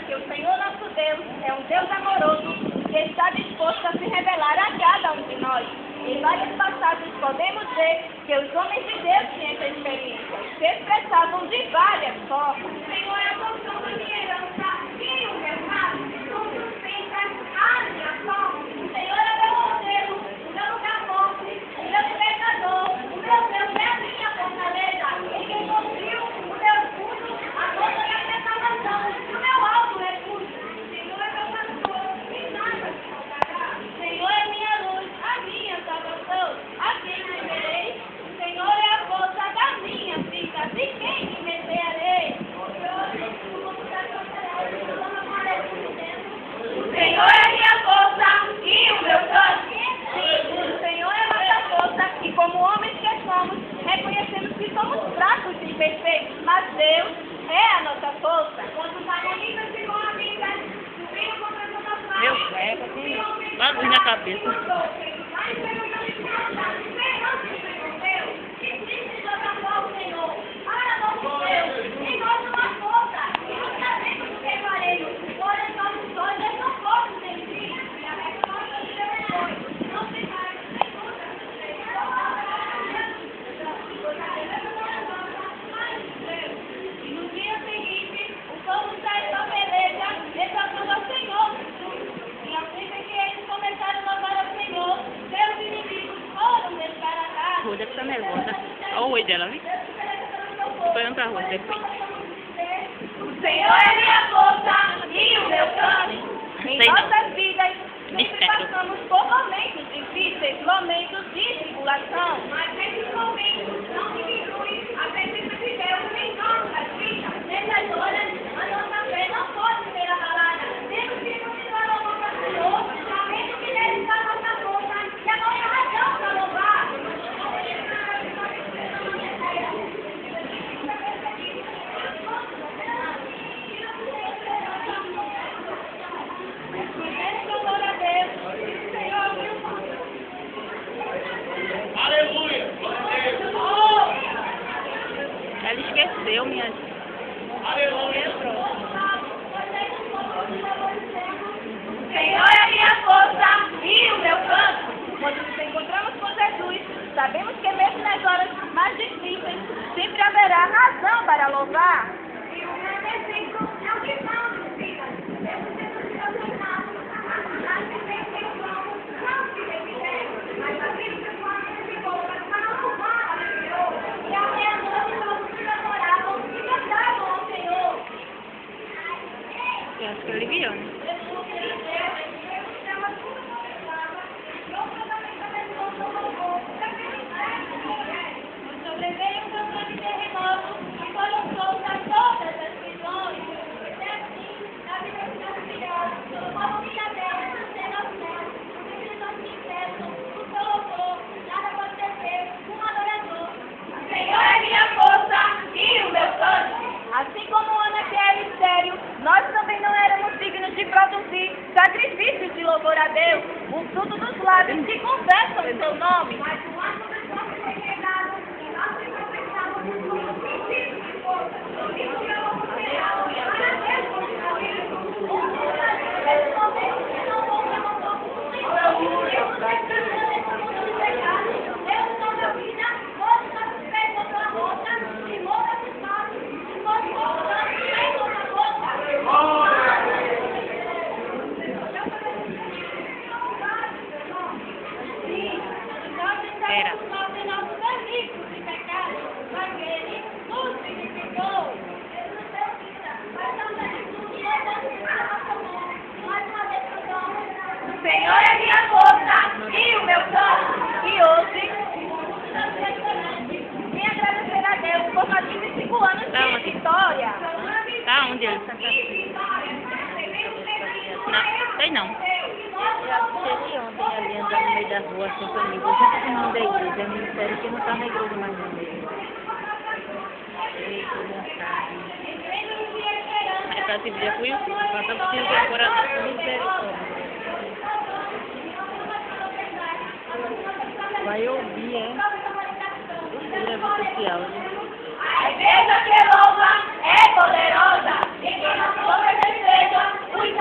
que o Senhor nosso Deus é um Deus amoroso que está disposto a se revelar a cada um de nós. Em várias passagens podemos ver que os homens de Deus tinham essa experiência, se expressavam de várias formas. O Senhor é a porção da minha herança e o meu lado, tudo sustenta a minha fome. O Senhor é meu modelo, o meu lugar forte, o meu libertador, o meu Deus é a minha fortaleza, em quem confio, o meu escudo, a força da minha salvação, o meu alto refúgio. O Senhor é meu pastor, e nada me faltará. O Senhor é minha luz, a minha salvação, a quem temerei. O Senhor é a força da minha vida, de quem me meterei. O Senhor é minha força e o meu canto. O Senhor é nossa força e como homens que somos, reconhecemos que somos fracos e imperfeitos, mas Deus é a nossa força. Quando os amonitas e moabitas subiram contra nossas Meu pé, bagulho na cabeça. A rua deve estar nervosa. Olha o oi dela, viu? Estou olhando pra rua depois. O Senhor é minha força e o meu canto. Em nossas vidas, sempre passamos por momentos difíceis, momentos de tribulação. Mas nesses momentos não diminui a presença de Deus em nossas vidas. Nessas horas, a nossa fé não pode ser abalada. Temos que continuar louvando ao Senhor, sabendo que nele está a nossa força e a nossa razão para louvar. Ela esqueceu, minha gente. O Senhor é minha força e o meu canto. Quando nos encontramos com Jesus, sabemos que mesmo nas horas mais difíceis, sempre haverá razão para louvar. E o meu versículo é o que não precisa. Temos sido direcionados a viver em vão, não se reviver, mas a Bíblia de boca para louvar ao Senhor. E à meia-noite todos se adoravam e cantavam ao Senhor. Eu acho que ele virou, né? Sobreveio um grande terremoto e foram soltas todas as prisões. Até assim, na vida financeira, como minha terra, sendo aos céus, o Cristo sinceros, o seu louvor, nada pode ter um adorador. O Senhor é minha força e o meu canto. Assim como Ana que era estéril, nós também não éramos dignos de produzir sacrifícios de louvor a Deus, o fruto dos lábios que confessam o seu nome. Mas o ato dos nossos pecados, e nós que confessamos como princípio de força, isso que eu vou real, para Deus construído. Um verdadeiro momento que não vou remontar o Senhor. Eu não sei nesse mundo de pecado. Eu sou meu vida, hoje satisfeito com a roça, e morra dos maus, e morra satisfeito com a roça. Era. Nós nossos livros de pecado, mas ele nos vivificou. Ele nos deu vida, mas não de tudo, mais uma vez cantamos. O Senhor é minha força e o meu canto. E hoje, vim agradecer a Deus por mais de 25 anos de vitória. Tá onde ele? Não, sei não. Eu assisti ontem ali andando no meio da rua, assim, comigo, junto com o nome da igreja. Me disseram que não está na igreja mais não mesmo. Eita, vontade. Mas pra se ver fui eu, só preciso ver agora da misericórdia. Vai ouvir, é? Procura ver esse áudio. A igreja que louva é poderosa, e quem não louva é defesa. Muito